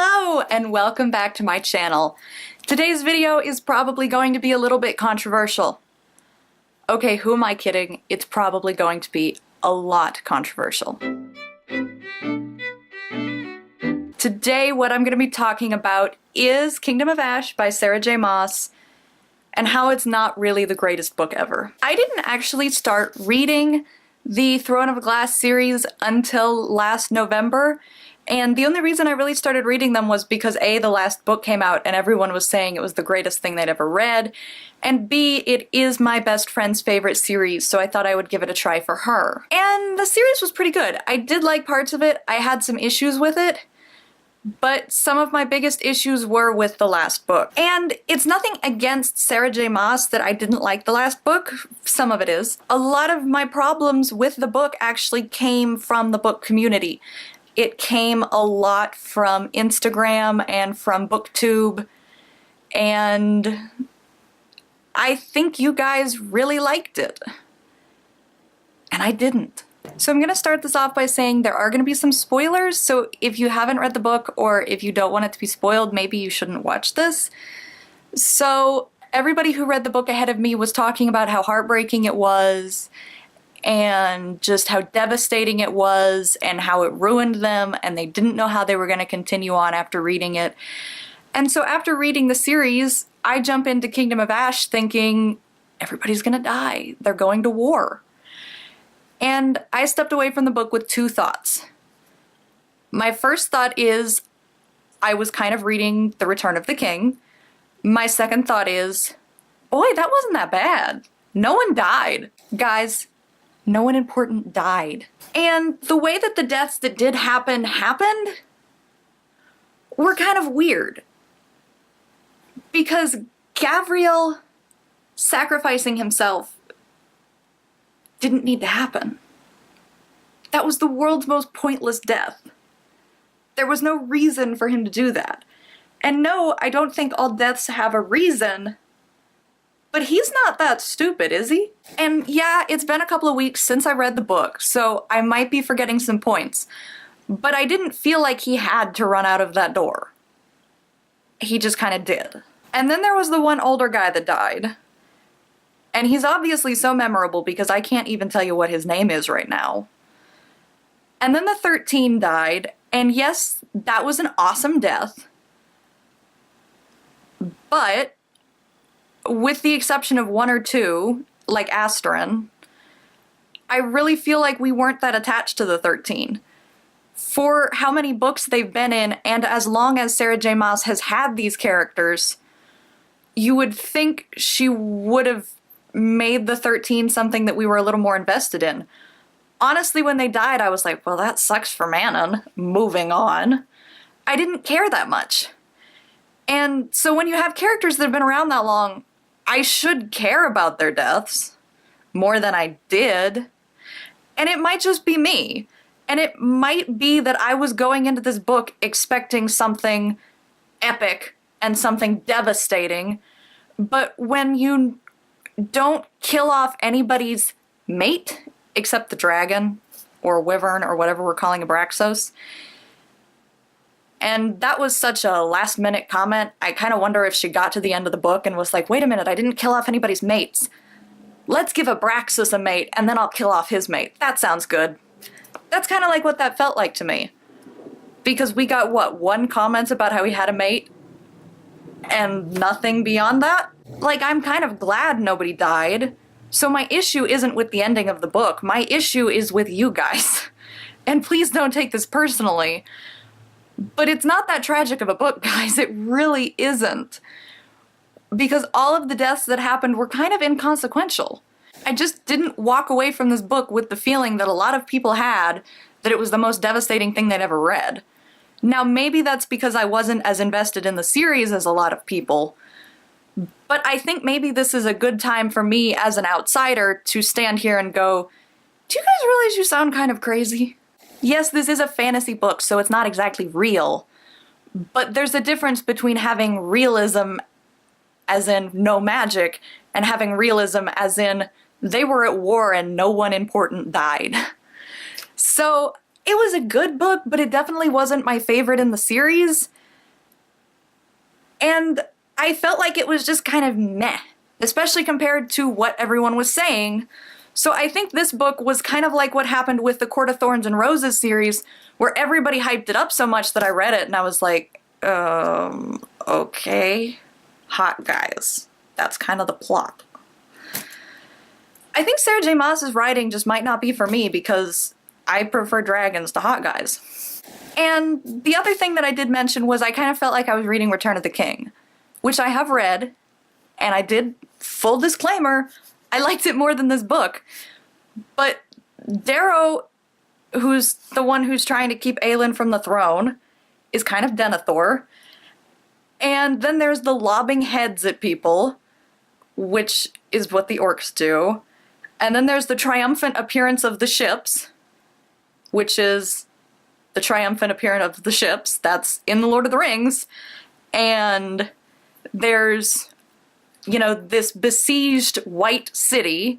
Hello and welcome back to my channel. Today's video is probably going to be a little bit controversial. Okay, who am I kidding? It's probably going to be a lot controversial. Today what I'm going to be talking about is Kingdom of Ash by Sarah J Maas and how it's not really the greatest book ever. I didn't actually start reading the Throne of Glass series until last November, and the only reason I really started reading them was because A, the last book came out and everyone was saying it was the greatest thing they'd ever read, and B, it is my best friend's favorite series, so I thought I would give it a try for her. And the series was pretty good. I did like parts of it. I had some issues with it, but some of my biggest issues were with the last book. And it's nothing against Sarah J Maas that I didn't like the last book. Some of it is. A lot of my problems with the book actually came from the book community. It came a lot from Instagram and from BookTube, and I think you guys really liked it. And I didn't. So I'm gonna start this off by saying there are gonna be some spoilers, so if you haven't read the book or if you don't want it to be spoiled, maybe you shouldn't watch this. So everybody who read the book ahead of me was talking about how heartbreaking it was and just how devastating it was and how it ruined them and they didn't know how they were going to continue on after reading it. And so after reading the series, I jump into Kingdom of Ash thinking everybody's going to die. They're going to war. And I stepped away from the book with two thoughts. My first thought is I was kind of reading The Return of the King. My second thought is, boy, that wasn't that bad. No one died. Guys, no one important died. And the way that the deaths that did happen happened were kind of weird. Because Gavriel sacrificing himself didn't need to happen. That was the world's most pointless death. There was no reason for him to do that. And no, I don't think all deaths have a reason, but he's not that stupid, is he? And yeah, it's been a couple of weeks since I read the book, so I might be forgetting some points, but I didn't feel like he had to run out of that door. He just kind of did. And then there was the one older guy that died. And he's obviously so memorable because I can't even tell you what his name is right now. And then the 13 died, and yes, that was an awesome death. But with the exception of one or two, like Asterin, I really feel like we weren't that attached to the 13. For how many books they've been in, and as long as Sarah J Maas has had these characters, you would think she would have made the 13 something that we were a little more invested in. Honestly, when they died, I was like, well, that sucks for Manon. Moving on. I didn't care that much. And so when you have characters that have been around that long, I should care about their deaths more than I did. And it might just be me. And it might be that I was going into this book expecting something epic and something devastating. But when you don't kill off anybody's mate, except the dragon, or wyvern, or whatever we're calling Abraxos. And that was such a last-minute comment. I kind of wonder if she got to the end of the book and was like, wait a minute, I didn't kill off anybody's mates. Let's give Abraxos a mate, and then I'll kill off his mate. That sounds good. That's kind of like what that felt like to me. Because we got, what, one comment about how he had a mate? And nothing beyond that? Like, I'm kind of glad nobody died. So my issue isn't with the ending of the book. My issue is with you guys. And please don't take this personally. But it's not that tragic of a book, guys. It really isn't. Because all of the deaths that happened were kind of inconsequential. I just didn't walk away from this book with the feeling that a lot of people had that it was the most devastating thing they'd ever read. Now, maybe that's because I wasn't as invested in the series as a lot of people, but I think maybe this is a good time for me as an outsider to stand here and go, do you guys realize you sound kind of crazy? Yes, this is a fantasy book, so it's not exactly real, but there's a difference between having realism as in no magic and having realism as in they were at war and no one important died. So it was a good book, but it definitely wasn't my favorite in the series. And I felt like it was just kind of meh, especially compared to what everyone was saying. So I think this book was kind of like what happened with the Court of Thorns and Roses series, where everybody hyped it up so much that I read it and I was like, okay, hot guys. That's kind of the plot. I think Sarah J. Maas's writing just might not be for me because I prefer dragons to hot guys. And the other thing that I did mention was I kind of felt like I was reading Return of the King, which I have read, and I did, full disclaimer, I liked it more than this book. But Darrow, who's the one who's trying to keep Aelin from the throne, is kind of Denethor. And then there's the lobbing heads at people, which is what the orcs do. And then there's the triumphant appearance of the ships, which is the triumphant appearance of the ships. That's in The Lord of the Rings. And there's, you know, this besieged white city,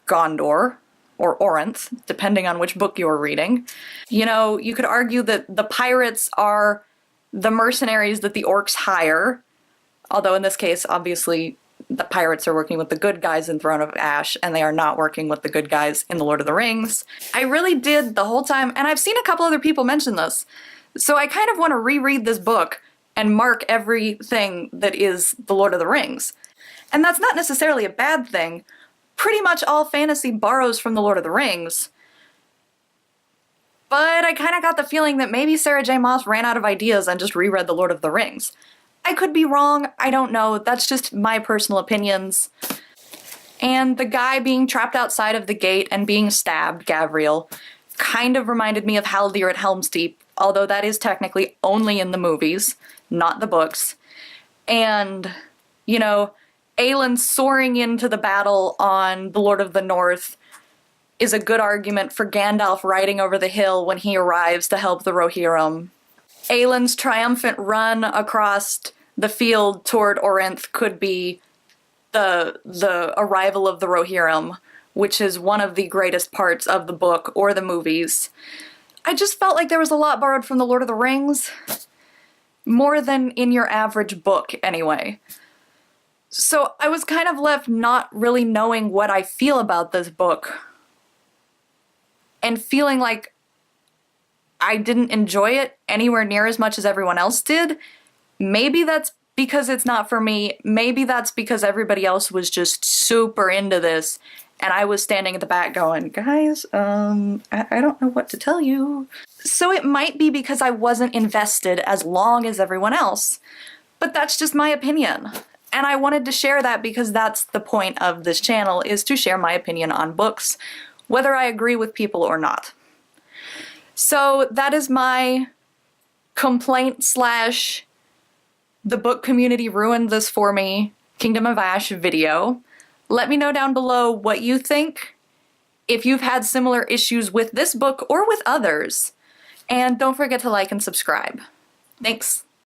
Gondor, or Orinth, depending on which book you're reading. You know, you could argue that the pirates are the mercenaries that the orcs hire, although in this case, obviously, the pirates are working with the good guys in Throne of Ash, and they are not working with the good guys in The Lord of the Rings. I really did the whole time, and I've seen a couple other people mention this, so I kind of want to reread this book and mark everything that is The Lord of the Rings. And that's not necessarily a bad thing. Pretty much all fantasy borrows from The Lord of the Rings. But I kind of got the feeling that maybe Sarah J. Maas ran out of ideas and just reread The Lord of the Rings. I could be wrong, I don't know, that's just my personal opinions. And the guy being trapped outside of the gate and being stabbed, Gavriel, kind of reminded me of Haldir at Helm's Deep, although that is technically only in the movies, not the books. And, you know, Aelin soaring into the battle on The Lord of the North is a good argument for Gandalf riding over the hill when he arrives to help the Rohirrim. Aelin's triumphant run across the field toward Orinth could be the arrival of the Rohirrim, which is one of the greatest parts of the book or the movies. I just felt like there was a lot borrowed from The Lord of the Rings. More than in your average book, anyway. So I was kind of left not really knowing what I feel about this book. And feeling like I didn't enjoy it anywhere near as much as everyone else did. Maybe that's because it's not for me. Maybe that's because everybody else was just super into this and I was standing at the back going, guys, I don't know what to tell you. So it might be because I wasn't invested as long as everyone else. But that's just my opinion. And I wanted to share that because that's the point of this channel, is to share my opinion on books, whether I agree with people or not. So that is my complaint slash the book community ruined this for me Kingdom of Ash video. Let me know down below what you think, if you've had similar issues with this book or with others. And don't forget to like and subscribe. Thanks.